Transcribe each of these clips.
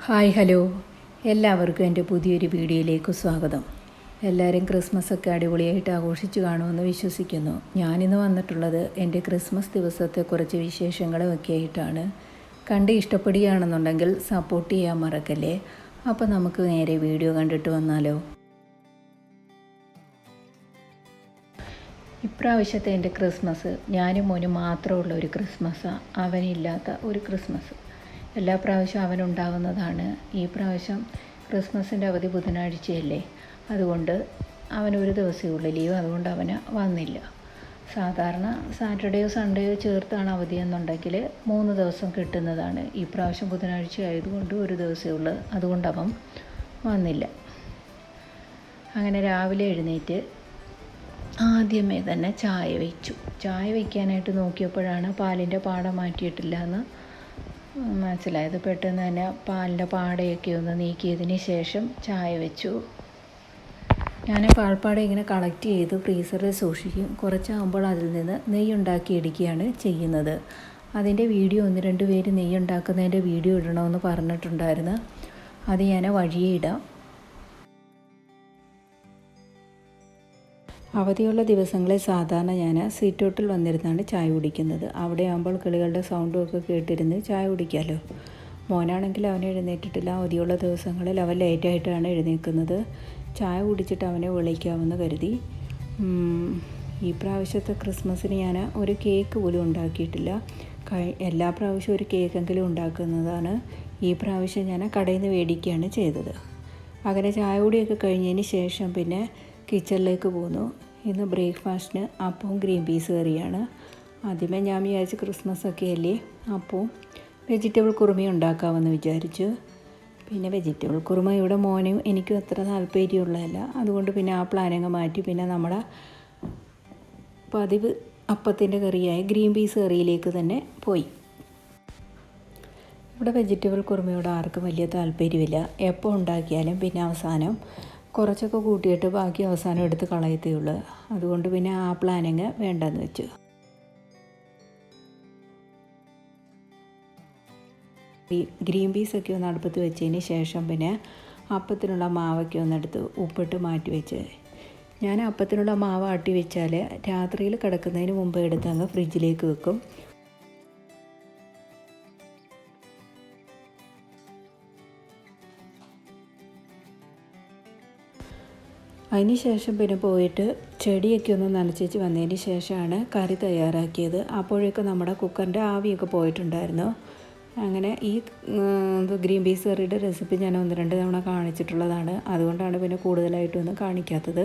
Hi hello, എല്ലാവർക്കും എൻ്റെ പുതിയൊരു വീഡിയോയിലേക്ക് സ്വാഗതം. എല്ലാവരും ക്രിസ്മസൊക്കെ അടിപൊളിയായിട്ട് ആഘോഷിച്ച് കാണുമെന്ന് വിശ്വസിക്കുന്നു. ഞാനിന്ന് വന്നിട്ടുള്ളത് എൻ്റെ ക്രിസ്മസ് ദിവസത്തെ കുറച്ച് വിശേഷങ്ങളൊക്കെ ആയിട്ടാണ്. കണ്ട് ഇഷ്ടപ്പെടുകയാണെന്നുണ്ടെങ്കിൽ സപ്പോർട്ട് ചെയ്യാൻ മറക്കല്ലേ. അപ്പോൾ നമുക്ക് നേരെ വീഡിയോ കണ്ടിട്ട് വന്നാലോ. ഇപ്രാവശ്യത്തെ എൻ്റെ ക്രിസ്മസ് ഞാനും മോനും മാത്രമുള്ള ഒരു ക്രിസ്മസാണ്, അവനില്ലാത്ത ഒരു ക്രിസ്മസ്. എല്ലാ പ്രാവശ്യവും അവനുണ്ടാകുന്നതാണ്. ഈ പ്രാവശ്യം ക്രിസ്മസിൻ്റെ അവധി ബുധനാഴ്ചയല്ലേ, അതുകൊണ്ട് അവനൊരു ദിവസമേ ഉള്ളൂ ലീവ്, അതുകൊണ്ട് അവന് വന്നില്ല. സാധാരണ സാറ്റർഡേയോ സൺഡേയോ ചേർത്താണ് അവധി എന്നുണ്ടെങ്കിൽ 3 ദിവസം കിട്ടുന്നതാണ്. ഈ പ്രാവശ്യം ബുധനാഴ്ച ആയതുകൊണ്ട് ഒരു ദിവസമേ ഉള്ളൂ, അതുകൊണ്ട് അവൻ വന്നില്ല. അങ്ങനെ രാവിലെ എഴുന്നേറ്റ് ആദ്യമേ തന്നെ ചായ വയ്ക്കാനായിട്ട് നോക്കിയപ്പോഴാണ് പാലിൻ്റെ പാട മാറ്റിയിട്ടില്ല എന്ന് മനസ്സിലായത്. പെട്ടെന്ന് തന്നെ പാലിൻ്റെ പാടയൊക്കെ ഒന്ന് നീക്കിയതിന് ശേഷം ചായ വെച്ചു. ഞാൻ പാൽപ്പാട ഇങ്ങനെ കളക്ട് ചെയ്ത് ഫ്രീസറിൽ സൂക്ഷിക്കും. കുറച്ചാകുമ്പോൾ അതിൽ നിന്ന് നെയ്യ് ഉണ്ടാക്കിയെടുക്കുകയാണ് ചെയ്യുന്നത്. അതിൻ്റെ വീഡിയോ 1-2 പേര് നെയ്യ് ഉണ്ടാക്കുന്നതിൻ്റെ വീഡിയോ ഇടണമെന്ന് പറഞ്ഞിട്ടുണ്ടായിരുന്നു. അത് ഞാൻ വഴിയേ ഇടാം. അവധിയുള്ള ദിവസങ്ങളിൽ സാധാരണ ഞാൻ സീറ്റൗട്ടിൽ വന്നിരുന്നാണ് ചായ കുടിക്കുന്നത്. അവിടെ ആകുമ്പോൾ കിളികളുടെ സൗണ്ടും ഒക്കെ കേട്ടിരുന്ന് ചായ കുടിക്കാമല്ലോ. മോനാണെങ്കിൽ അവൻ എഴുന്നേറ്റിട്ടില്ല. അവധിയുള്ള ദിവസങ്ങളിൽ അവൻ ലേറ്റായിട്ടാണ് എഴുന്നേൽക്കുന്നത്. ചായ കുടിച്ചിട്ട് അവനെ വിളിക്കാമെന്ന് കരുതി. ഈ പ്രാവശ്യത്തെ ക്രിസ്മസിന് ഞാൻ ഒരു കേക്ക് പോലും ഉണ്ടാക്കിയിട്ടില്ല. എല്ലാ പ്രാവശ്യവും ഒരു കേക്കെങ്കിലും ഉണ്ടാക്കുന്നതാണ്. ഈ പ്രാവശ്യം ഞാൻ കടയിൽ നിന്ന് മേടിക്കുകയാണ് ചെയ്തത്. അങ്ങനെ ചായ കുടിയൊക്കെ കഴിഞ്ഞതിന് ശേഷം പിന്നെ കിച്ചണിലേക്ക് പോന്നു. ഇന്ന് ബ്രേക്ക്ഫാസ്റ്റിന് അപ്പവും ഗ്രീൻ പീസ് കറിയാണ്. ആദ്യമേ ഞാൻ വിചാരിച്ചു ക്രിസ്മസൊക്കെ അല്ലേ, അപ്പവും വെജിറ്റബിൾ കുറുമയും ഉണ്ടാക്കാമെന്ന് വിചാരിച്ചു. പിന്നെ വെജിറ്റബിൾ കുറുമ ഇവിടെ മോനും എനിക്കും അത്ര താല്പര്യമുള്ളതല്ല, അതുകൊണ്ട് പിന്നെ ആ പ്ലാനങ്ങ് മാറ്റി. പിന്നെ നമ്മുടെ പതിവ് അപ്പത്തിൻ്റെ കറിയായ ഗ്രീൻ പീസ് കറിയിലേക്ക് തന്നെ പോയി. ഇവിടെ വെജിറ്റബിൾ കുറുമയോട് ആർക്കും വലിയ താല്പര്യമില്ല. എപ്പോൾ ഉണ്ടാക്കിയാലും പിന്നെ അവസാനം കുറച്ചൊക്കെ കൂട്ടിയിട്ട് ബാക്കി അവസാനം എടുത്ത് കളയത്തേ ഉള്ളൂ. അതുകൊണ്ട് പിന്നെ ആ പ്ലാനിങ് വേണ്ടെന്ന് വെച്ചു. ഗ്രീൻ പീസൊക്കെ ഒന്ന് അടുപ്പത്ത് വെച്ചതിന് ശേഷം പിന്നെ അപ്പത്തിനുള്ള മാവൊക്കെ ഒന്നെടുത്ത് ഉപ്പിട്ട് മാറ്റി വെച്ച്. ഞാൻ അപ്പത്തിനുള്ള മാവ് ആട്ടി വെച്ചാൽ രാത്രിയിൽ കിടക്കുന്നതിന് മുമ്പ് എടുത്ത് അങ്ങ് ഫ്രിഡ്ജിലേക്ക് വെക്കും. അതിന് ശേഷം പിന്നെ പോയിട്ട് ചെടിയൊക്കെ ഒന്ന് നനച്ചേച്ച് വന്നതിന് ശേഷമാണ് കറി തയ്യാറാക്കിയത്. അപ്പോഴേക്കും നമ്മുടെ കുക്കറിൻ്റെ ആവിയൊക്കെ പോയിട്ടുണ്ടായിരുന്നു. അങ്ങനെ ഈ ഗ്രീൻ പീസ് കറിയുടെ റെസിപ്പി ഞാൻ 1-2 തവണ കാണിച്ചിട്ടുള്ളതാണ്, അതുകൊണ്ടാണ് പിന്നെ കൂടുതലായിട്ടൊന്നും കാണിക്കാത്തത്.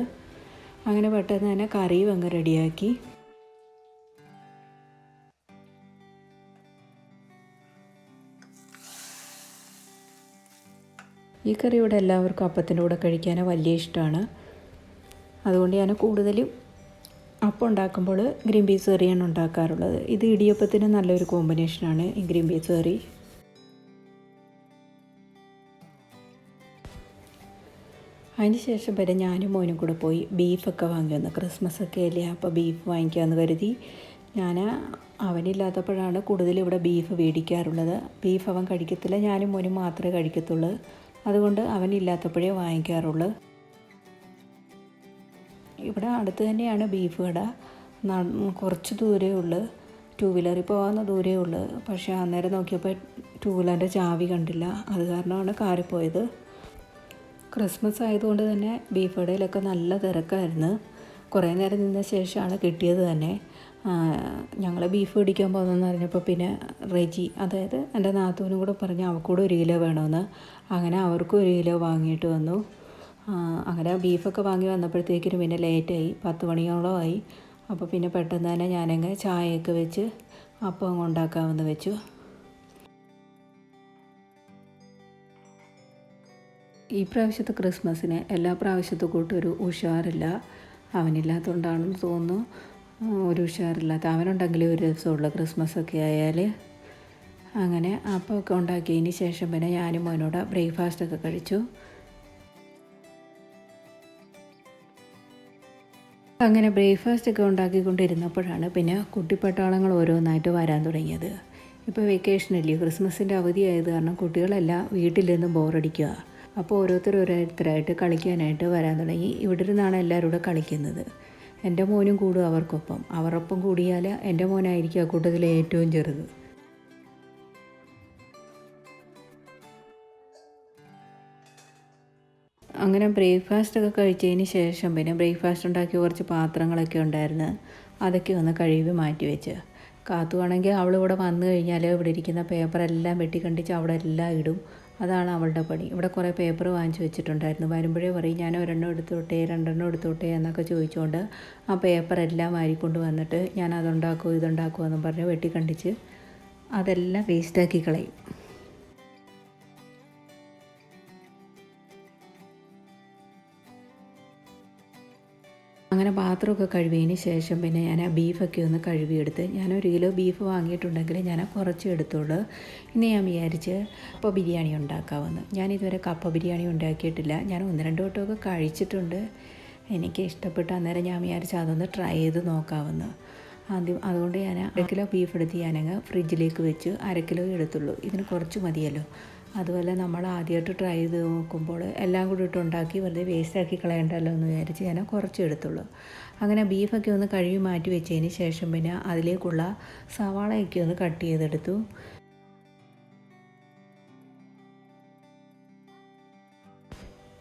അങ്ങനെ പെട്ടെന്ന് തന്നെ കറിയും അങ്ങ് റെഡിയാക്കി. ഈ കറി ഇവിടെ എല്ലാവർക്കും അപ്പത്തിൻ്റെ കൂടെ കഴിക്കാൻ വലിയ ഇഷ്ടമാണ്. അതുകൊണ്ട് ഞാൻ കൂടുതലും അപ്പം ഉണ്ടാക്കുമ്പോൾ ഗ്രീൻ പീസ് കറിയാണ് ഉണ്ടാക്കാറുള്ളത്. ഇത് ഇടിയപ്പത്തിന് നല്ലൊരു കോമ്പിനേഷനാണ് ഈ ഗ്രീൻ പീസ് കറി. അതിന് ശേഷം വരെ ഞാനും മോനും കൂടെ പോയി ബീഫൊക്കെ വാങ്ങി വന്നു. ക്രിസ്മസൊക്കെ അല്ലേ, അപ്പോൾ ബീഫ് വാങ്ങിക്കാമെന്ന് കരുതി. ഞാൻ അവനില്ലാത്തപ്പോഴാണ് കൂടുതൽ ഇവിടെ ബീഫ് മേടിക്കാറുള്ളത്. ബീഫ് അവൻ കഴിക്കത്തില്ല, ഞാനും മോനും മാത്രമേ കഴിക്കത്തുള്ളൂ. അതുകൊണ്ട് അവനില്ലാത്തപ്പോഴേ വാങ്ങിക്കാറുള്ളൂ. ഇവിടെ അടുത്ത് തന്നെയാണ് ബീഫ് കട. കുറച്ച് ദൂരേ ഉള്ളൂ, 2 വീലറിൽ പോകാവുന്ന ദൂരേ ഉള്ളൂ. പക്ഷേ അന്നേരം നോക്കിയപ്പോൾ 2 വീലറിൻ്റെ ചാവി കണ്ടില്ല, അത് കാരണമാണ് കാറിൽ പോയത്. ക്രിസ്മസ് ആയതുകൊണ്ട് തന്നെ ബീഫ് കടയിലൊക്കെ നല്ല തിരക്കായിരുന്നു. കുറേ നേരം നിന്ന ശേഷമാണ് കിട്ടിയത് തന്നെ. ഞങ്ങൾ ബീഫ് പിടിക്കാൻ പോകുന്നതെന്ന് പറഞ്ഞപ്പോൾ പിന്നെ റെജി, അതായത് എൻ്റെ നാത്തൂനും കൂടെ പറഞ്ഞ് അവൾക്കൂടെ 1 കിലോ വേണമെന്ന്. അങ്ങനെ അവർക്കും 1 കിലോ വാങ്ങിയിട്ട് വന്നു. അങ്ങനെ ബീഫൊക്കെ വാങ്ങി വന്നപ്പോഴത്തേക്കിനും പിന്നെ ലേറ്റായി, 10 മണിയോളമായി. അപ്പോൾ പിന്നെ പെട്ടെന്ന് തന്നെ ഞാനങ്ങ് ചായയൊക്കെ വെച്ച് അപ്പം അങ്ങ് ഉണ്ടാക്കാമെന്ന് വെച്ചു. ഈ പ്രാവശ്യത്തെ ക്രിസ്മസിന് എല്ലാ പ്രാവശ്യത്തെ കൂട്ടും ഒരു ഉഷാറില്ല. അവനില്ലാത്തതുകൊണ്ടാണെന്ന് തോന്നുന്നു ഒരു ഉഷാറില്ലാത്ത. അവനുണ്ടെങ്കിലേ ഒരു രസമുള്ളൂ ക്രിസ്മസൊക്കെ ആയാൽ. അങ്ങനെ അപ്പമൊക്കെ ഉണ്ടാക്കിയതിന് ശേഷം പിന്നെ ഞാനും മോനോട് ബ്രേക്ക്ഫാസ്റ്റൊക്കെ കഴിച്ചു. അങ്ങനെ ബ്രേക്ക്ഫാസ്റ്റൊക്കെ ഉണ്ടാക്കിക്കൊണ്ടിരുന്നപ്പോഴാണ് പിന്നെ കുട്ടിപ്പട്ടാളങ്ങൾ ഓരോന്നായിട്ട് വരാൻ തുടങ്ങിയത്. ഇപ്പോൾ വെക്കേഷനല്ലേ, ക്രിസ്മസിൻ്റെ അവധിയായത് കാരണം കുട്ടികളെല്ലാം വീട്ടിൽ നിന്ന് ബോറടിക്കുക. അപ്പോൾ ഓരോരുത്തരായിട്ട് കളിക്കാനായിട്ട് വരാൻ തുടങ്ങി. ഇവിടെ ഇരുന്നാണ് എല്ലാവരും കൂടെ കളിക്കുന്നത്. എൻ്റെ മോനും കൂടും അവരൊപ്പം കൂടിയാൽ എൻ്റെ മോനായിരിക്കും ആ കൂട്ടത്തിലെ ഏറ്റവും ചെറുത്. അങ്ങനെ ബ്രേക്ക്ഫാസ്റ്റൊക്കെ കഴിച്ചതിന് ശേഷം പിന്നെ ബ്രേക്ക്ഫാസ്റ്റ് ഉണ്ടാക്കിയ കുറച്ച് പാത്രങ്ങളൊക്കെ ഉണ്ടായിരുന്നു. അതൊക്കെ ഒന്ന് കഴുകി മാറ്റി വെച്ച്. കാത്തുവാണെങ്കിൽ അവളിവിടെ വന്നു കഴിഞ്ഞാൽ ഇവിടെ ഇരിക്കുന്ന പേപ്പറെല്ലാം വെട്ടിക്കണ്ടിച്ച് അവിടെ എല്ലാം ഇടും. അതാണ് അവളുടെ പണി. ഇവിടെ കുറേ പേപ്പർ വാങ്ങിച്ച് വെച്ചിട്ടുണ്ടായിരുന്നു. വരുമ്പോഴേ പറയും ഞാൻ ഒരെണ്ണം എടുത്തോട്ടെ, രണ്ടെണ്ണം എടുത്തോട്ടെ എന്നൊക്കെ ചോദിച്ചുകൊണ്ട് ആ പേപ്പറെല്ലാം വാരിക്കൊണ്ട് വന്നിട്ട് ഞാൻ അതുണ്ടാക്കുമോ ഇതുണ്ടാക്കുമോ എന്നും പറഞ്ഞ് വെട്ടിക്കണ്ടിച്ച് അതെല്ലാം വേസ്റ്റാക്കി കളയും. അങ്ങനെ പാത്രമൊക്കെ കഴുകിയതിന് ശേഷം പിന്നെ ഞാൻ ആ ബീഫൊക്കെ ഒന്ന് കഴുകിയെടുത്ത്, ഞാൻ 1 കിലോ ബീഫ് വാങ്ങിയിട്ടുണ്ടെങ്കിൽ ഞാൻ കുറച്ച് എടുത്തോളൂ. ഇന്ന് ഞാൻ വിചാരിച്ച് കപ്പ ബിരിയാണി ഉണ്ടാക്കാമെന്ന്. ഞാനിതുവരെ കപ്പ ബിരിയാണി ഉണ്ടാക്കിയിട്ടില്ല. ഞാൻ 1-2 വട്ടമൊക്കെ കഴിച്ചിട്ടുണ്ട്. എനിക്ക് ഇഷ്ടപ്പെട്ട് അന്നേരം ഞാൻ വിചാരിച്ച് അതൊന്ന് ട്രൈ ചെയ്ത് നോക്കാമെന്ന്. അതുകൊണ്ട് ഞാൻ 1 കിലോ ബീഫ് എടുത്ത് ഞാനങ്ങ് ഫ്രിഡ്ജിലേക്ക് വെച്ച് 1/2 കിലോ എടുത്തുള്ളൂ. ഇതിന് കുറച്ച് മതിയല്ലോ. അതുപോലെ നമ്മൾ ആദ്യമായിട്ട് ട്രൈ ചെയ്ത് നോക്കുമ്പോൾ എല്ലാം കൂടി ഇട്ടുണ്ടാക്കി വെറുതെ വേസ്റ്റാക്കി കളയണ്ടല്ലോ എന്ന് വിചാരിച്ച് ഞാൻ കുറച്ച് എടുത്തുള്ളൂ. അങ്ങനെ ബീഫൊക്കെ ഒന്ന് കഴുകി മാറ്റി വെച്ചതിന് ശേഷം പിന്നെ അതിലേക്കുള്ള സവാളയൊക്കെ ഒന്ന് കട്ട് ചെയ്തെടുത്തു.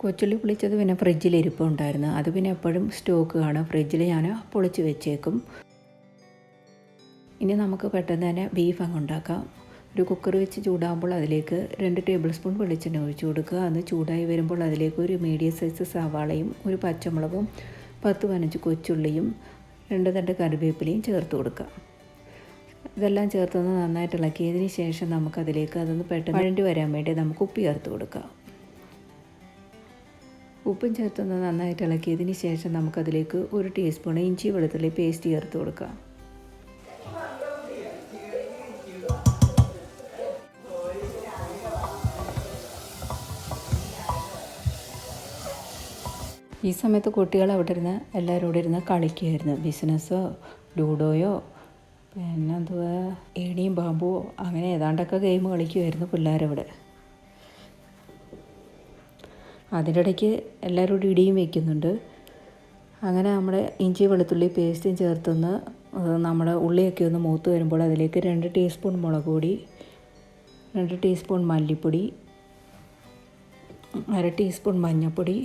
കൊച്ചുള്ളി പൊളിച്ചത് പിന്നെ ഫ്രിഡ്ജിൽ ഇരിപ്പുണ്ടായിരുന്നു. അത് പിന്നെ എപ്പോഴും സ്റ്റോക്ക് കാണും. ഫ്രിഡ്ജിൽ ഞാൻ പൊളിച്ച് വെച്ചേക്കും. ഇനി നമുക്ക് പെട്ടെന്ന് തന്നെ ബീഫ് അങ്ങ് ഉണ്ടാക്കാം. ഒരു കുക്കർ വെച്ച് ചൂടാകുമ്പോൾ അതിലേക്ക് 2 ടേബിൾ സ്പൂൺ വെളിച്ചെണ്ണ ഒഴിച്ചു കൊടുക്കുക. അത് ചൂടായി വരുമ്പോൾ അതിലേക്ക് ഒരു മീഡിയം സൈസ് സവാളയും 1 പച്ചമുളകും 10-15 കൊച്ചുള്ളിയും 2 തണ്ട് കറിവേപ്പിലയും ചേർത്ത് കൊടുക്കുക. ഇതെല്ലാം ചേർത്തൊന്ന് നന്നായിട്ട് ഇളക്കിയതിന് ശേഷം നമുക്കതിലേക്ക് അതൊന്ന് പെട്ടെന്ന് വഴണ്ടി വരാൻ വേണ്ടി നമുക്ക് ഉപ്പ് ചേർത്ത് കൊടുക്കാം. ഉപ്പും ചേർത്തൊന്ന് നന്നായിട്ട് ഇളക്കിയതിന് ശേഷം നമുക്കതിലേക്ക് 1 ടീസ്പൂൺ ഇഞ്ചി വെളുത്തുള്ളി പേസ്റ്റ് ചേർത്ത് കൊടുക്കാം. ഈ സമയത്ത് കുട്ടികൾ അവിടെ ഇരുന്ന് എല്ലാവരും കൂടെ ഇരുന്ന് കളിക്കുമായിരുന്നു. ബിസിനസ്സോ ലൂഡോയോ പിന്നെ എന്തുവാ ഏണിയും പാമ്പുവോ അങ്ങനെ ഏതാണ്ടൊക്കെ ഗെയിം കളിക്കുമായിരുന്നു പിള്ളേരവിടെ. അതിൻ്റെ ഇടയ്ക്ക് എല്ലാവരും കൂടി ഇടിയും വയ്ക്കുന്നുണ്ട്. അങ്ങനെ നമ്മുടെ ഇഞ്ചി വെളുത്തുള്ളി പേസ്റ്റും ചേർത്തൊന്ന് നമ്മുടെ ഉള്ളിയൊക്കെ ഒന്ന് മൂത്ത് വരുമ്പോൾ അതിലേക്ക് 2 ടീസ്പൂൺ മുളക് പൊടി, 2 ടീസ്പൂൺ മല്ലിപ്പൊടി, 1/2 ടീസ്പൂൺ മഞ്ഞൾപ്പൊടി,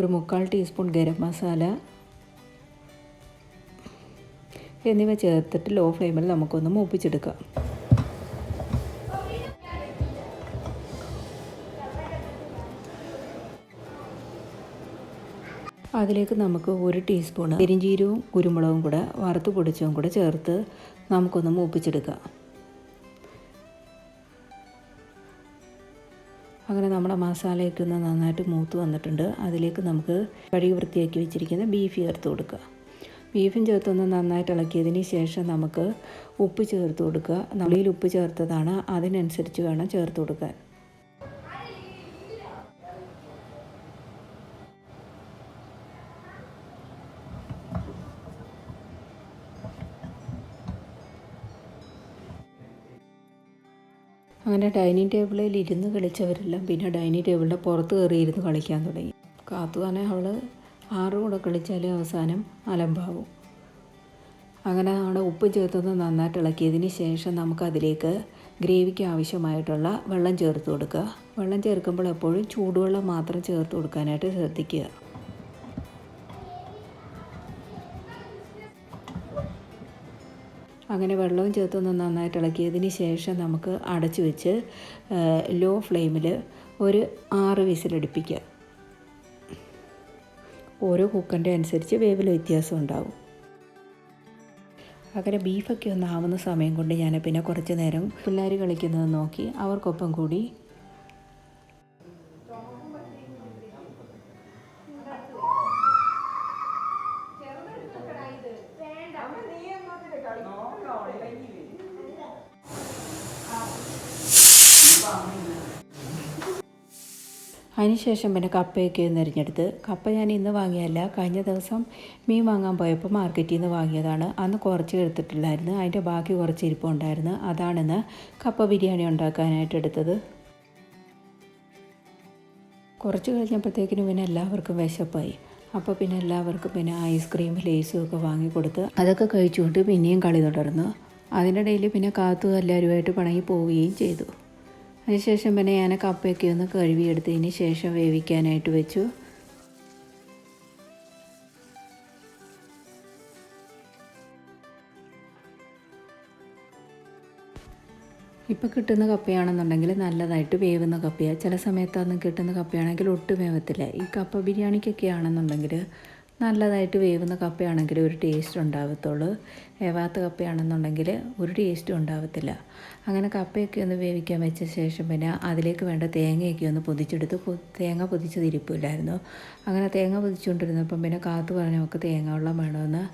1/4 ടീസ്പൂൺ ഗരം മസാല എന്നിവ ചേർത്തിട്ട് ലോ ഫ്ലെയിമിൽ നമുക്കൊന്ന് മൂപ്പിച്ചെടുക്കാം. അതിലേക്ക് നമുക്ക് 1 ടീസ്പൂൺ പെരിഞ്ചീരകവും കുരുമുളകും കൂടെ വറുത്ത് പൊടിച്ചതും കൂടെ ചേർത്ത് നമുക്കൊന്ന് മൂപ്പിച്ചെടുക്കാം. അങ്ങനെ നമ്മുടെ മസാലയൊക്കെ ഒന്ന് നന്നായിട്ട് മൂത്ത് വന്നിട്ടുണ്ട്. അതിലേക്ക് നമുക്ക് കഴുകി വൃത്തിയാക്കി വെച്ചിരിക്കുന്ന ബീഫ് ചേർത്ത് കൊടുക്കുക. ബീഫും ചേർത്തൊന്ന് നന്നായിട്ട് ഇളക്കിയതിന് ശേഷം നമുക്ക് ഉപ്പ് ചേർത്ത് കൊടുക്കുക. നമ്മളിൽ ഉപ്പ് ചേർത്തതാണ്, അതിനനുസരിച്ച് വേണം ചേർത്ത് കൊടുക്കാൻ. അങ്ങനെ ഡൈനിങ് ടേബിളിൽ ഇരുന്ന് കളിച്ചവരെല്ലാം പിന്നെ ഡൈനിങ് ടേബിളിൻ്റെ പുറത്ത് കയറിയിരുന്ന് കളിക്കാൻ തുടങ്ങി. കാത്തുവാനെ അവൾ 6 കൂടെ കളിച്ചാൽ അവസാനം അലമ്പാവും. അങ്ങനെ നമ്മുടെ ഉപ്പ് ചേർത്തൊന്ന് നന്നായിട്ട് ഇളക്കിയതിന് ശേഷം നമുക്കതിലേക്ക് ഗ്രേവിക്ക് ആവശ്യമായിട്ടുള്ള വെള്ളം ചേർത്ത് കൊടുക്കുക. വെള്ളം ചേർക്കുമ്പോൾ എപ്പോഴും ചൂടുവെള്ളം മാത്രം ചേർത്ത് കൊടുക്കാനായിട്ട് ശ്രദ്ധിക്കുക. അങ്ങനെ വെള്ളവും ചേർത്തൊന്ന് നന്നായിട്ട് ഇളക്കിയതിന് ശേഷം നമുക്ക് അടച്ചു വെച്ച് ലോ ഫ്ലെയിമിൽ ഒരു 6 വിസിലടുപ്പിക്കുക. ഓരോ കുക്കറിൻ്റെ അനുസരിച്ച് വേവിൽ വ്യത്യാസം ഉണ്ടാവും. അങ്ങനെ ബീഫൊക്കെ ഒന്ന് ആവുന്ന സമയം കൊണ്ട് ഞാൻ പിന്നെ കുറച്ച് നേരം പിള്ളേർ കളിക്കുന്നത് നോക്കി അവർക്കൊപ്പം കൂടി. അതിനുശേഷം പിന്നെ കപ്പയൊക്കെ ഒന്ന് അരിഞ്ഞെടുത്ത്. കപ്പ ഞാൻ ഇന്ന് വാങ്ങിയല്ല, കഴിഞ്ഞ ദിവസം മീൻ വാങ്ങാൻ പോയപ്പോൾ മാർക്കറ്റിൽ നിന്ന് വാങ്ങിയതാണ്. അന്ന് കുറച്ച് എടുത്തിട്ടില്ലായിരുന്നു, അതിൻ്റെ ബാക്കി കുറച്ച് ഇരിപ്പുണ്ടായിരുന്നു. അതാണിന്ന് കപ്പ ബിരിയാണി ഉണ്ടാക്കാനായിട്ട് എടുത്തത്. കുറച്ച് കഴിഞ്ഞപ്പോഴത്തേക്കിനും പിന്നെ എല്ലാവർക്കും വിശപ്പായി. അപ്പോൾ പിന്നെ എല്ലാവർക്കും പിന്നെ ഐസ്ക്രീം ലേസും ഒക്കെ വാങ്ങിക്കൊടുത്ത് അതൊക്കെ കഴിച്ചുകൊണ്ട് പിന്നെയും കളി തുടർന്നു. അതിനിടയിൽ പിന്നെ കാത്തു എല്ലാവരുമായിട്ട് പിണങ്ങി പോവുകയും ചെയ്തു. അതിനുശേഷം പിന്നെ ഞാൻ കപ്പയൊക്കെ ഒന്ന് കഴുകിയെടുത്തതിന് ശേഷം വേവിക്കാനായിട്ട് വെച്ചു. ഇപ്പോൾ കിട്ടുന്ന കപ്പയാണെന്നുണ്ടെങ്കിൽ നല്ലതായിട്ട് വേവുന്ന കപ്പയാണ്. ചില സമയത്തൊന്നും കിട്ടുന്ന കപ്പയാണെങ്കിൽ ഒട്ടും വേവത്തില്ല. ഈ കപ്പ ബിരിയാണിക്കൊക്കെ ആണെന്നുണ്ടെങ്കിൽ നല്ലതായിട്ട് വേവുന്ന കപ്പയാണെങ്കിൽ ഒരു ടേസ്റ്റ് ഉണ്ടാകത്തുള്ളൂ. വേവാത്ത കപ്പയാണെന്നുണ്ടെങ്കിൽ ഒരു ടേസ്റ്റും ഉണ്ടാകത്തില്ല. അങ്ങനെ കപ്പയൊക്കെ ഒന്ന് വേവിക്കാൻ വെച്ച ശേഷം പിന്നെ അതിലേക്ക് വേണ്ട തേങ്ങയൊക്കെ ഒന്ന് പൊതിച്ചെടുത്ത്. തേങ്ങ പൊതിച്ചത് ഇരിപ്പില്ലായിരുന്നു. അങ്ങനെ തേങ്ങ പൊതിച്ചുകൊണ്ടിരുന്നപ്പം പിന്നെ കാത്തു പറഞ്ഞു നമുക്ക് തേങ്ങ വെള്ളം വേണമെന്ന്.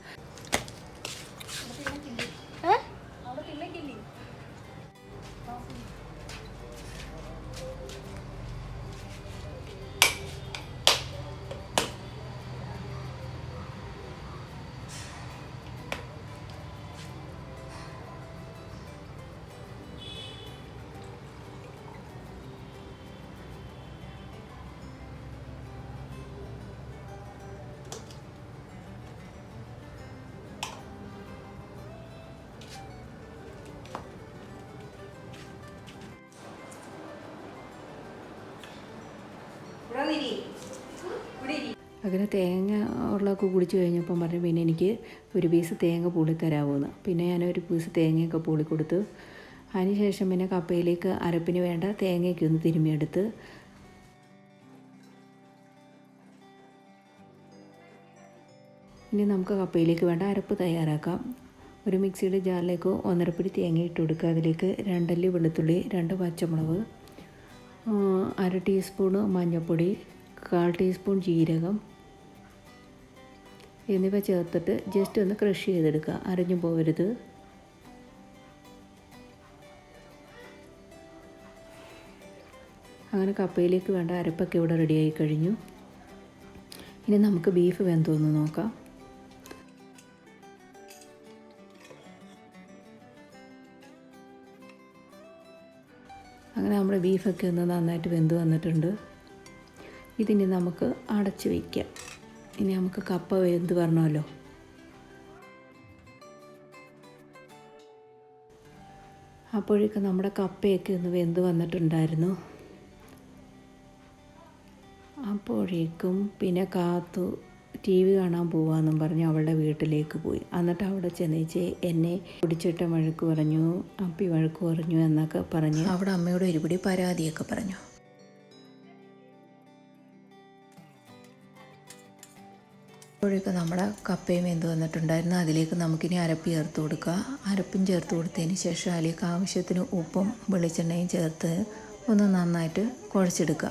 അങ്ങനെ തേങ്ങ ഉള്ളതൊക്കെ കുടിച്ച് കഴിഞ്ഞപ്പം പറഞ്ഞു പിന്നെ എനിക്ക് ഒരു പീസ് തേങ്ങ പൂളി തരാമോന്ന്. പിന്നെ ഞാനൊരു പീസ് തേങ്ങയൊക്കെ പൂളി കൊടുത്തു. അതിനുശേഷം പിന്നെ കപ്പയിലേക്ക് അരപ്പിന് വേണ്ട തേങ്ങയൊക്കെ ഒന്ന് തിരുമ്മിയെടുത്ത് ഇനി നമുക്ക് കപ്പയിലേക്ക് വേണ്ട അരപ്പ് തയ്യാറാക്കാം. ഒരു മിക്സിയുടെ ജാറിലേക്ക് 1.5 പിടി തേങ്ങ ഇട്ട് കൊടുക്കുക. അതിലേക്ക് 2 അല്ലി വെളുത്തുള്ളി, 2 പച്ചമുളക്, 1/2 ടീസ്പൂണ് മഞ്ഞൾപ്പൊടി, 1/4 ടീസ്പൂൺ ജീരകം എന്നിവ ചേർത്തിട്ട് ജസ്റ്റ് ഒന്ന് ക്രഷ് ചെയ്തെടുക്കുക. അരഞ്ഞു പോകരുത്. അങ്ങനെ കപ്പയിലേക്ക് വേണ്ട അരപ്പൊക്കെ ഇവിടെ റെഡിയായി കഴിഞ്ഞു. ഇനി നമുക്ക് ബീഫ് വെന്തോന്ന് നോക്കാം. അങ്ങനെ നമ്മുടെ ബീഫൊക്കെ ഒന്ന് നന്നായിട്ട് വെന്ത് വന്നിട്ടുണ്ട്. ഇതിനി നമുക്ക് അടച്ച് വയ്ക്കാം. ഇനി നമുക്ക് കപ്പ വെന്ത് വരണമല്ലോ. അപ്പോഴേക്കും നമ്മുടെ കപ്പയൊക്കെ ഒന്ന് വെന്ത് വന്നിട്ടുണ്ടായിരുന്നു. അപ്പോഴേക്കും പിന്നെ കാത്തു TV കാണാൻ പോവാമെന്നും പറഞ്ഞ് അവളുടെ വീട്ടിലേക്ക് പോയി. എന്നിട്ട് അവിടെ ചെന്നേച്ച് എന്നെ പിടിച്ചിട്ട വഴക്ക് പറഞ്ഞു, അപ്പി വഴക്ക് പറഞ്ഞു എന്നൊക്കെ പറഞ്ഞ് അവിടെ അമ്മയോട് ഒരുപിടി പരാതിയൊക്കെ പറഞ്ഞു. അപ്പോഴേക്ക് നമ്മുടെ കപ്പയും വെന്ത് വന്നിട്ടുണ്ടായിരുന്നു. അതിലേക്ക് നമുക്കിനി അരപ്പ് ചേർത്ത് കൊടുക്കുക. അരപ്പും ചേർത്ത് കൊടുത്തതിന് ശേഷം അതിലേക്ക് ആവശ്യത്തിന് ഉപ്പും വെളിച്ചെണ്ണയും ചേർത്ത് ഒന്ന് നന്നായിട്ട് കുഴച്ചെടുക്കുക.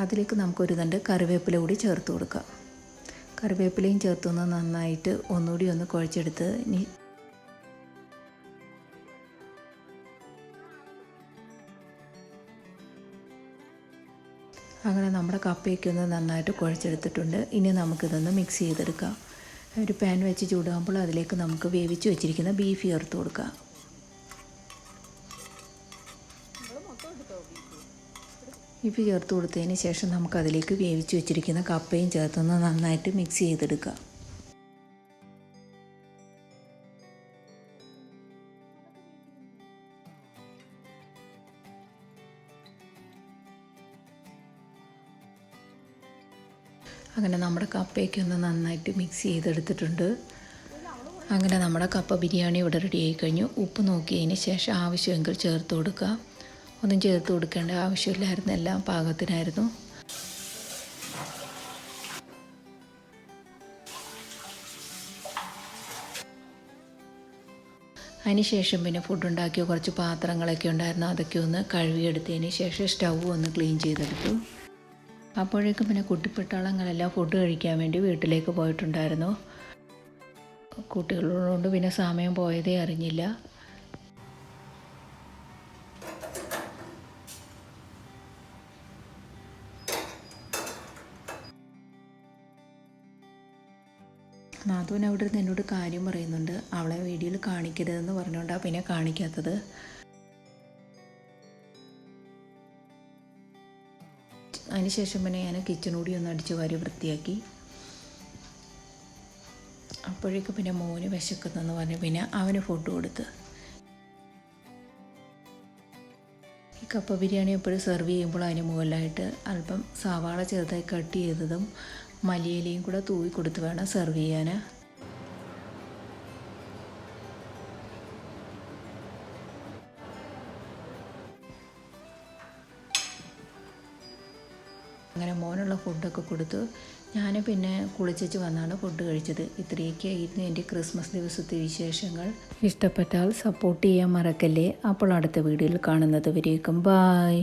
അതിലേക്ക് നമുക്കൊരു തണ്ട് കറിവേപ്പില കൂടി ചേർത്ത് കൊടുക്കാം. കറിവേപ്പിലയും ചേർത്തൊന്ന് നന്നായിട്ട് ഒന്നുകൂടി ഒന്ന് കുഴച്ചെടുത്ത് അങ്ങനെ നമ്മുടെ കപ്പയൊക്കെ ഒന്ന് നന്നായിട്ട് കുഴച്ചെടുത്തിട്ടുണ്ട്. ഇനി നമുക്കിതൊന്ന് മിക്സ് ചെയ്തെടുക്കാം. ഒരു പാൻ വെച്ച് ചൂടാകുമ്പോൾ അതിലേക്ക് നമുക്ക് വേവിച്ച് വെച്ചിരിക്കുന്ന ബീഫ് ചേർത്ത് കൊടുക്കാം. ബീഫ് ചേർത്ത് കൊടുത്തതിന് ശേഷം നമുക്കതിലേക്ക് വേവിച്ച് വെച്ചിരിക്കുന്ന കപ്പയും ചേർത്തൊന്ന് നന്നായിട്ട് മിക്സ് ചെയ്തെടുക്കാം. അങ്ങനെ നമ്മുടെ കപ്പയൊക്കെ ഒന്ന് നന്നായിട്ട് മിക്സ് ചെയ്തെടുത്തിട്ടുണ്ട്. അങ്ങനെ നമ്മുടെ കപ്പ ബിരിയാണി ഇവിടെ റെഡി ആയി കഴിഞ്ഞു. ഉപ്പ് നോക്കിയതിന് ശേഷം ആവശ്യമെങ്കിൽ ചേർത്ത് കൊടുക്കുക. ഒന്നും ചേർത്ത് കൊടുക്കേണ്ട ആവശ്യമില്ലായിരുന്നു, എല്ലാം പാകത്തിനായിരുന്നു. അതിനുശേഷം പിന്നെ ഫുഡ് ഉണ്ടാക്കിയ കുറച്ച് പാത്രങ്ങളൊക്കെ ഉണ്ടായിരുന്നു. അതൊക്കെ ഒന്ന് കഴുകിയെടുത്തതിന് ശേഷം സ്റ്റൗ ഒന്ന് ക്ലീൻ ചെയ്തെടുത്തു. അപ്പോഴേക്കും പിന്നെ കുട്ടിപ്പട്ടാളങ്ങളെല്ലാം ഫുഡ് കഴിക്കാൻ വേണ്ടി വീട്ടിലേക്ക് പോയിട്ടുണ്ടായിരുന്നു. കുട്ടികളുള്ളതുകൊണ്ട് പിന്നെ സമയം പോയതേ അറിഞ്ഞില്ല. നാത്തൂൻ അവിടെ നിന്ന് എന്നോട് കാര്യം പറയുന്നുണ്ട്. അവളെ വീഡിയോയിൽ കാണിക്കരുതെന്ന് പറഞ്ഞുകൊണ്ടാണ് പിന്നെ കാണിക്കാത്തത്. അതിനുശേഷം പിന്നെ ഞാൻ കിച്ചൺ കൂടി ഒന്ന് അടിച്ച് വാരി വൃത്തിയാക്കി. അപ്പോഴേക്കും പിന്നെ മോന് വിശക്കുന്നെന്ന് പറഞ്ഞ് പിന്നെ അവന് ഫുഡ് കൊടുത്ത്. ഈ കപ്പ ബിരിയാണി എപ്പോഴും സെർവ് ചെയ്യുമ്പോൾ അതിന് മുകളിലായിട്ട് അല്പം സവാള ചെറുതായി കട്ട് ചെയ്തതും മല്ലിയിലയും കൂടെ തൂവി കൊടുത്ത് വേണം സെർവ് ചെയ്യാൻ. അങ്ങനെ മോനുള്ള ഫുഡൊക്കെ കൊടുത്തു. ഞാൻ പിന്നെ കുളിച്ചേച്ച് വന്നാണ് ഫുഡ് കഴിച്ചത്. ഇത്രയൊക്കെ ആയിരുന്നു എൻ്റെ ക്രിസ്മസ് ദിവസത്തെ വിശേഷങ്ങൾ. ഇഷ്ടപ്പെട്ടാൽ സപ്പോർട്ട് ചെയ്യാൻ മറക്കല്ലേ. അപ്പോൾ അടുത്ത വീഡിയോയിൽ കാണുന്നത് വരേക്കും ബായ്.